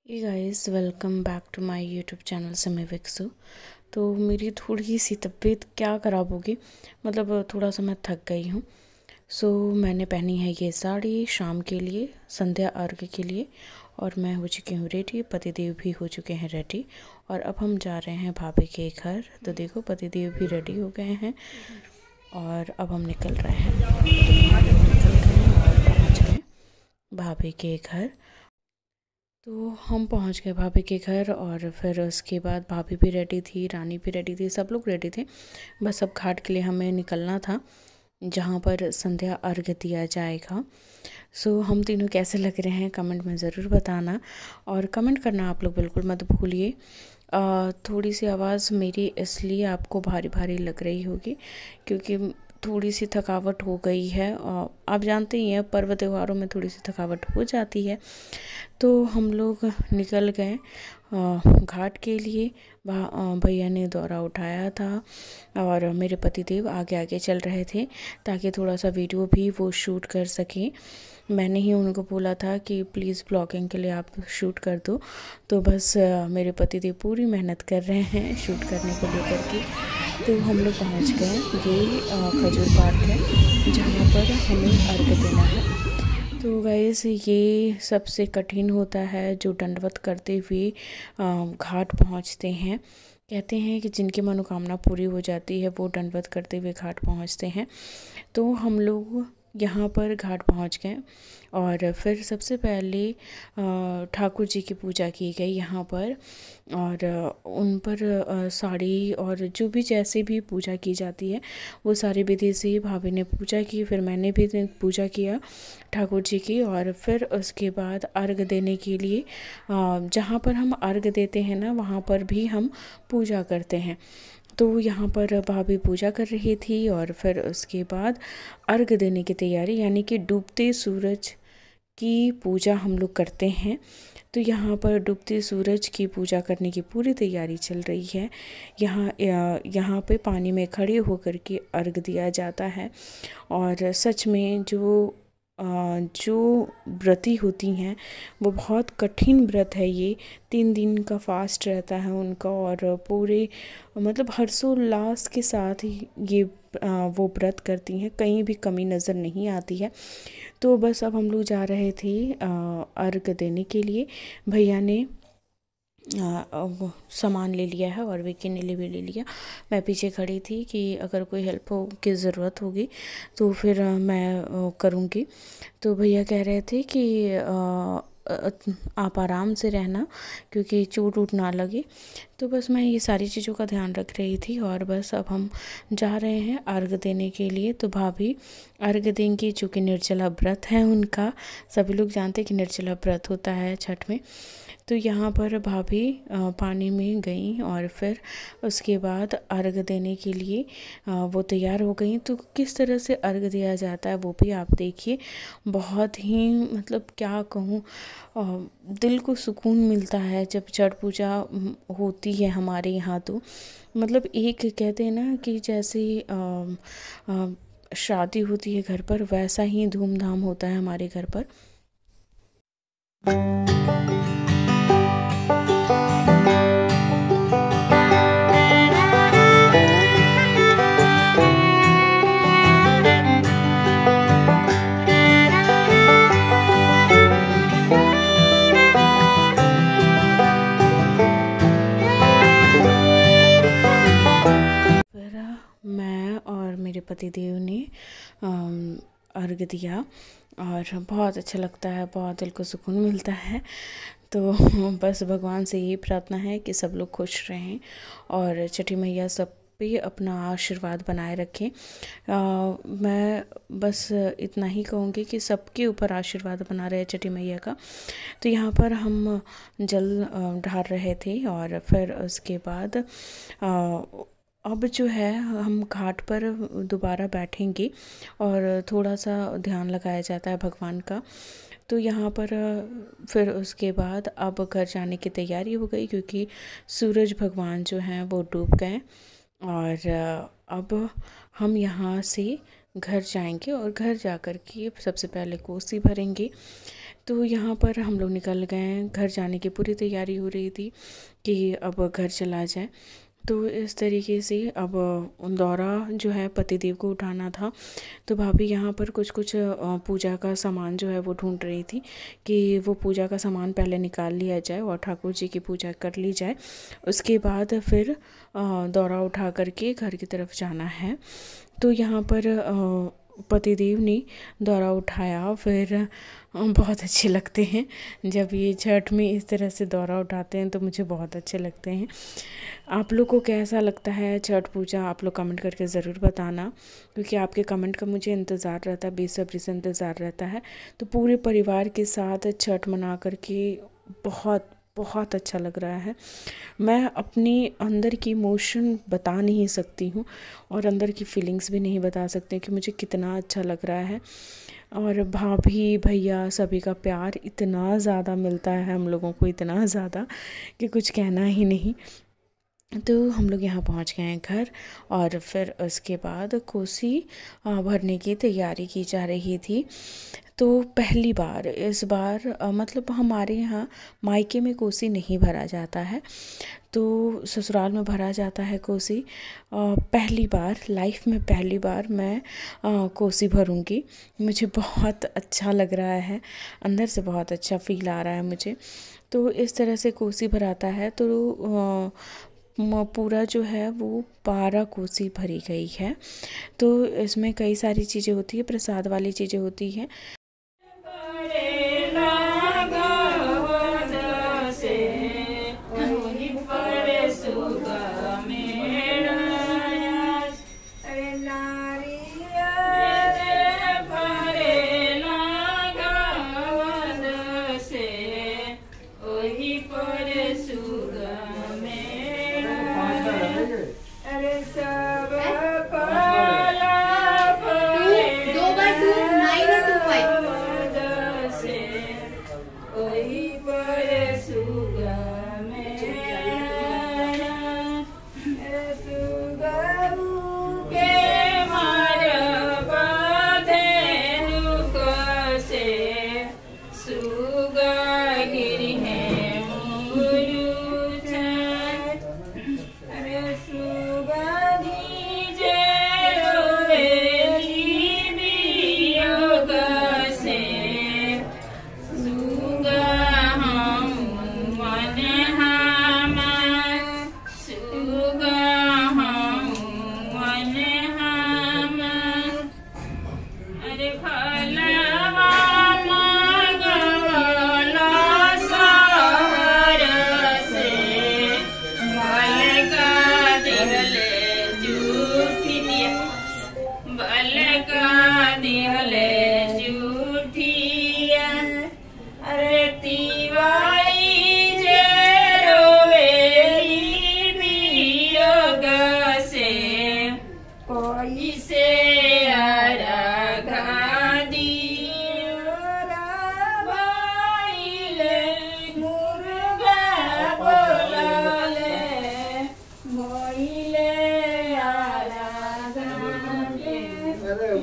Hey guys, welcome back to my YouTube channel समय विक्सु। तो मेरी थोड़ी सी तबीयत क्या ख़राब होगी, मतलब थोड़ा सा मैं थक गई हूँ। मैंने पहनी है ये साड़ी शाम के लिए, संध्या अर्घ्य के लिए, और मैं हो चुकी हूँ रेडी। पतिदेव भी हो चुके हैं रेडी और अब हम जा रहे हैं भाभी के घर। तो देखो, पतिदेव भी रेडी हो गए हैं और अब हम निकल रहे हैं। तो हम लोग निकल गए और पहुँच गए भाभी के घर। तो हम पहुंच गए भाभी के घर और फिर उसके बाद भाभी भी रेडी थी, रानी भी रेडी थी, सब लोग रेडी थे। बस अब घाट के लिए हमें निकलना था जहां पर संध्या अर्घ्य दिया जाएगा। हम तीनों कैसे लग रहे हैं कमेंट में ज़रूर बताना, और कमेंट करना आप लोग बिल्कुल मत भूलिए। थोड़ी सी आवाज़ मेरी इसलिए आपको भारी भारी लग रही होगी क्योंकि थोड़ी सी थकावट हो गई है। आप जानते ही हैं, पर्व त्योहारों में थोड़ी सी थकावट हो जाती है। तो हम लोग निकल गए घाट के लिए। भैया ने दौरा उठाया था और मेरे पतिदेव आगे आगे चल रहे थे ताकि थोड़ा सा वीडियो भी वो शूट कर सकें। मैंने ही उनको बोला था कि प्लीज़ ब्लॉगिंग के लिए आप शूट कर दो। तो बस मेरे पतिदेव पूरी मेहनत कर रहे हैं शूट करने को लेकर के। तो हम लोग पहुँच गए। ये खजूर पार्क है जहाँ पर हमें अर्घ्य देना है। तो गाइस, ये सबसे कठिन होता है जो दंडवत करते हुए घाट पहुंचते हैं। कहते हैं कि जिनकी मनोकामना पूरी हो जाती है वो दंडवत करते हुए घाट पहुंचते हैं। तो हम लोग यहाँ पर घाट पहुँच गए और फिर सबसे पहले ठाकुर जी की पूजा की गई यहाँ पर, और उन पर साड़ी और जो भी जैसे भी पूजा की जाती है वो सारी विधि से भाभी ने पूजा की। फिर मैंने भी पूजा किया ठाकुर जी की, और फिर उसके बाद अर्घ देने के लिए जहाँ पर हम अर्घ देते हैं ना, वहाँ पर भी हम पूजा करते हैं। तो यहाँ पर भाभी पूजा कर रही थी और फिर उसके बाद अर्घ देने की तैयारी, यानी कि डूबते सूरज की पूजा हम लोग करते हैं। तो यहाँ पर डूबते सूरज की पूजा करने की पूरी तैयारी चल रही है। यहाँ पे पानी में खड़े होकर के अर्घ दिया जाता है। और सच में जो व्रती होती हैं वो बहुत कठिन व्रत है ये। 3 दिन का फास्ट रहता है उनका, और पूरे मतलब हर्षोल्लास के साथ ही ये वो व्रत करती हैं, कहीं भी कमी नज़र नहीं आती है। तो बस अब हम लोग जा रहे थे अर्घ देने के लिए। भैया ने वो सामान ले लिया है और विक्की ने भी ले लिया। मैं पीछे खड़ी थी कि अगर कोई हेल्प की ज़रूरत होगी तो फिर मैं करूँगी। तो भैया कह रहे थे कि आप आराम से रहना क्योंकि चोट वोट ना लगे। तो बस मैं ये सारी चीज़ों का ध्यान रख रही थी और बस अब हम जा रहे हैं अर्घ देने के लिए। तो भाभी अर्घ देंगी, चूँकि निर्जला व्रत है उनका। सभी लोग जानते हैं कि निर्जला व्रत होता है छठ में। तो यहाँ पर भाभी पानी में गई और फिर उसके बाद अर्घ देने के लिए वो तैयार हो गई। तो किस तरह से अर्घ दिया जाता है वो भी आप देखिए। बहुत ही मतलब क्या कहूँ, दिल को सुकून मिलता है जब छठ पूजा होती है हमारे यहाँ। तो मतलब एक कहते हैं ना कि जैसे शादी होती है घर पर, वैसा ही धूमधाम होता है हमारे घर पर। मैं और मेरे पतिदेव ने अर्घ दिया और बहुत अच्छा लगता है, बहुत दिल को सुकून मिलता है। तो बस भगवान से यही प्रार्थना है कि सब लोग खुश रहें और छठी मैया सब पे अपना आशीर्वाद बनाए रखें। मैं बस इतना ही कहूँगी कि सबके ऊपर आशीर्वाद बना रहे छठी मैया का। तो यहाँ पर हम जल ढार रहे थे और फिर उसके बाद अब जो है हम घाट पर दोबारा बैठेंगे और थोड़ा सा ध्यान लगाया जाता है भगवान का। तो यहाँ पर फिर उसके बाद अब घर जाने की तैयारी हो गई क्योंकि सूरज भगवान जो हैं वो डूब गए। और अब हम यहाँ से घर जाएंगे और घर जाकर के सबसे पहले कोसी भरेंगे। तो यहाँ पर हम लोग निकल गए हैं, घर जाने की पूरी तैयारी हो रही थी कि अब घर चला जाए। तो इस तरीके से अब दौरा जो है पतिदेव को उठाना था। तो भाभी यहाँ पर कुछ कुछ पूजा का सामान जो है वो ढूंढ रही थी कि वो पूजा का सामान पहले निकाल लिया जाए और ठाकुर जी की पूजा कर ली जाए, उसके बाद फिर दौरा उठा करके घर की तरफ जाना है। तो यहाँ पर पतिदेव ने दौरा उठाया। फिर बहुत अच्छे लगते हैं जब ये छठ में इस तरह से दौरा उठाते हैं, तो मुझे बहुत अच्छे लगते हैं। आप लोग को कैसा लगता है छठ पूजा, आप लोग कमेंट करके ज़रूर बताना, क्योंकि आपके कमेंट का मुझे इंतज़ार रहता है, बेसब्री से इंतज़ार रहता है। तो पूरे परिवार के साथ छठ मना करके बहुत बहुत अच्छा लग रहा है। मैं अपनी अंदर की इमोशन बता नहीं सकती हूँ और अंदर की फीलिंग्स भी नहीं बता सकती कि मुझे कितना अच्छा लग रहा है। और भाभी भैया सभी का प्यार इतना ज़्यादा मिलता है हम लोगों को, इतना ज़्यादा कि कुछ कहना ही नहीं। तो हम लोग यहाँ पहुँच गए हैं घर, और फिर उसके बाद कोसी भरने की तैयारी की जा रही थी। तो पहली बार इस बार मतलब हमारे यहाँ मायके में कोसी नहीं भरा जाता है, तो ससुराल में भरा जाता है कोसी। पहली बार लाइफ में पहली बार मैं कोसी भरूंगी। मुझे बहुत अच्छा लग रहा है, अंदर से बहुत अच्छा फील आ रहा है मुझे। तो इस तरह से कोसी भराता है। तो पूरा जो है वो 12 कोसी भरी गई है। तो इसमें कई सारी चीज़ें होती है, प्रसाद वाली चीज़ें होती हैं।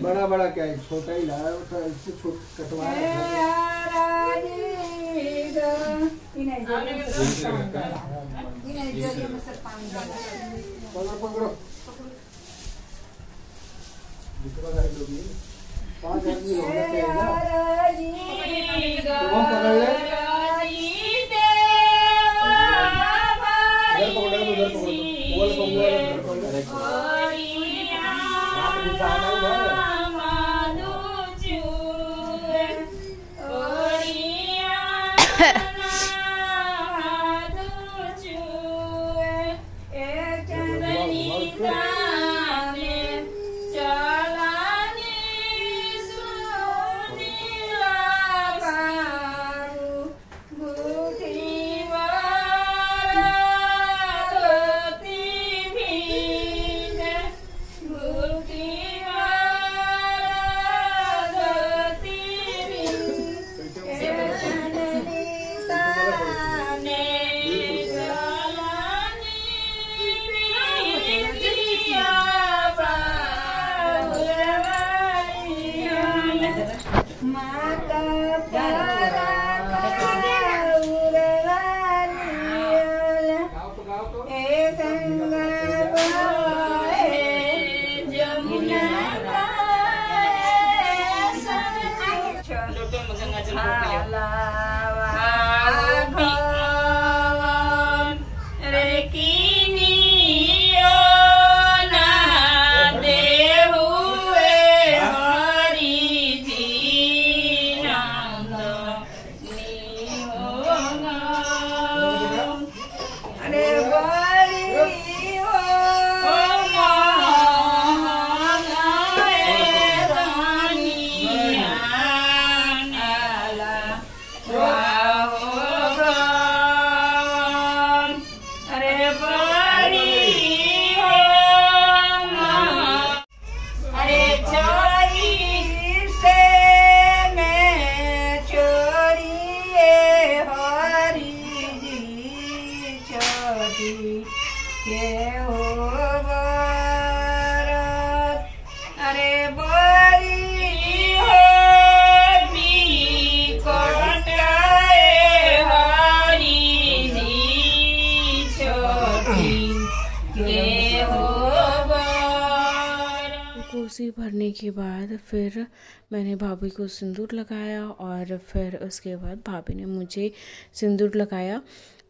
बड़ा बड़ा क्या है, छोटा ही लाया था, इससे छोटा कटवाया पकड़ो 5 आदमी होने कोसी भरने के बाद फिर मैंने भाभी को सिंदूर लगाया और फिर उसके बाद भाभी ने मुझे सिंदूर लगाया।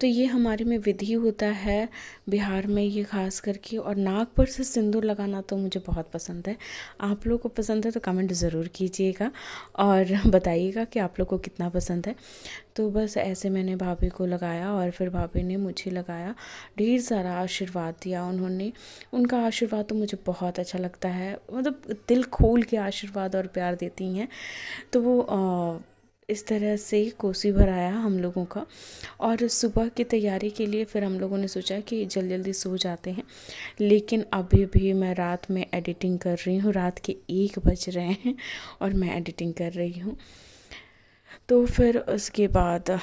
तो ये हमारे में विधि होता है बिहार में ये ख़ास करके, और नाक पर से सिंदूर लगाना तो मुझे बहुत पसंद है। आप लोगों को पसंद है तो कमेंट ज़रूर कीजिएगा और बताइएगा कि आप लोग को कितना पसंद है। तो बस ऐसे मैंने भाभी को लगाया और फिर भाभी ने मुझे लगाया, ढेर सारा आशीर्वाद दिया उन्होंने। उनका आशीर्वाद तो मुझे बहुत अच्छा लगता है, मतलब दिल खोल के आशीर्वाद और प्यार देती हैं। तो वो इस तरह से कोसी भराया हम लोगों का। और सुबह की तैयारी के लिए फिर हम लोगों ने सोचा कि जल्दी जल्दी सो जाते हैं, लेकिन अभी भी मैं रात में एडिटिंग कर रही हूँ। रात के 1 बज रहे हैं और मैं एडिटिंग कर रही हूँ। तो फिर उसके बाद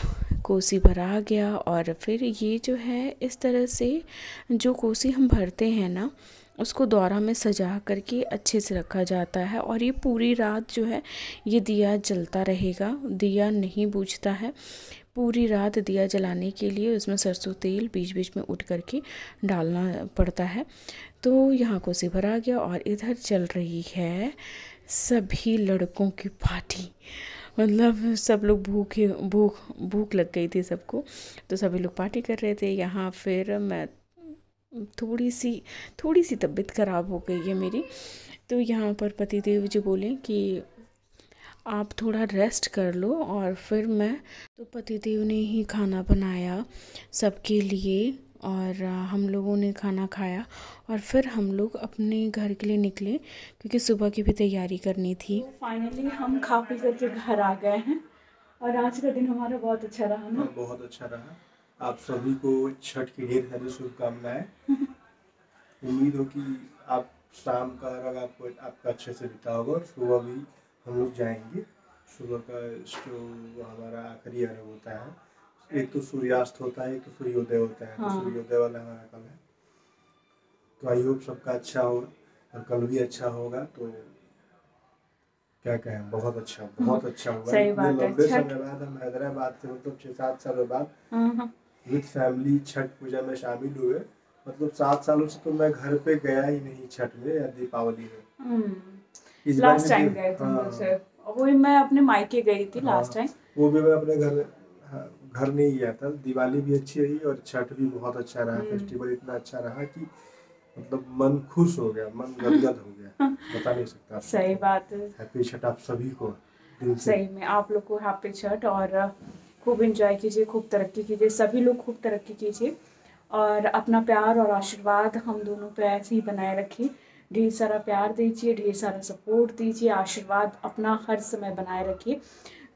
कोसी भरा गया और फिर ये जो है इस तरह से जो कोसी हम भरते हैं ना, उसको दौरा में सजा करके अच्छे से रखा जाता है। और ये पूरी रात जो है ये दिया जलता रहेगा, दिया नहीं बुझता है। पूरी रात दिया जलाने के लिए उसमें सरसों तेल बीच बीच में उठ करके डालना पड़ता है। तो यहाँ कोसी भरा गया और इधर चल रही है सभी लड़कों की पार्टी। मतलब सब लोग भूख लग गई थी सबको, तो सभी लोग पार्टी कर रहे थे यहाँ। फिर मैं थोड़ी सी तबीयत ख़राब हो गई है मेरी, तो यहाँ पर पतिदेव जी बोले कि आप थोड़ा रेस्ट कर लो और फिर मैं, तो पतिदेव ने ही खाना बनाया सबके लिए और हम लोगों ने खाना खाया और फिर हम लोग अपने घर के लिए निकले क्योंकि सुबह की भी तैयारी करनी थी। फाइनली हम खा पी करके घर आ गए हैं और आज का दिन हमारा बहुत अच्छा रहा ना। बहुत अच्छा रहा। आप सभी को छठ की ढेर सारी शुभकामनाएं। उम्मीद हो कि आप शाम का अर्घ आपका अच्छे से बीता होगा और सुबह भी हम लोग जाएंगे। सुबह का जो हमारा आखिरी अर्घ होता है, एक तो सूर्यास्त होता है, एक तो सूर्योदय होता है। हाँ। तो सूर्योदय वाला हमारा कल है, तो आई होप सबका अच्छा होगा और कल भी अच्छा होगा। तो क्या कहें, बहुत अच्छा हुआ। सही बात है। लंबे समय बाद हम हैदराबाद से, मतलब 6-7 सालों बाद विद फैमिली छठ पूजा में शामिल हुए। मतलब 7 सालों से तो मैं घर पे गया ही नहीं छठ में या दीपावली में। इस बार लास्ट टाइम गए थे हम लोग से, वही मैं अपने मायके गई थी लास्ट टाइम। वो भी मैं अपने घर नहीं गया था। दिवाली भी अच्छी रही और छठ भी बहुत अच्छा रहा। फेस्टिवल इतना अच्छा रहा कि मतलब मन खुश हो गया, मन गदगद हो गया, बता नहीं सकता। सही बात है। हैप्पी छठ आप सभी को। सही में आप लोग को हैप्पी छठ और खूब एंजॉय कीजिए, खूब तरक्की कीजिए, सभी लोग खूब तरक्की कीजिए और अपना प्यार और आशीर्वाद हम दोनों पे ऐसे ही बनाए रखिए। ढेर सारा प्यार दीजिए, ढेर सारा सपोर्ट दीजिए, आशीर्वाद अपना हर समय बनाए रखिए।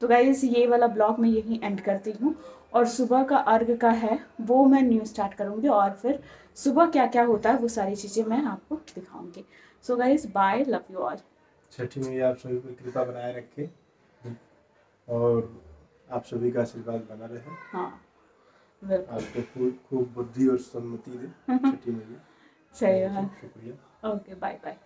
तो गाइस ये वाला ब्लॉग मैं यहीं एंड करती हूँ और सुबह का अर्घ का है वो मैं न्यू स्टार्ट करूँगी और फिर सुबह क्या क्या होता है वो सारी चीज़ें मैं आपको दिखाऊंगी। So guys bye, love you all. छठी में आप सभी को कृपा बनाए रखे और आप सभी का आशीर्वाद बना रहे। हाँ बिल्कुल। आपको खूब बुद्धि और सम्मति दे छठी में भी। सही है। शुक्रिया। Okay bye bye.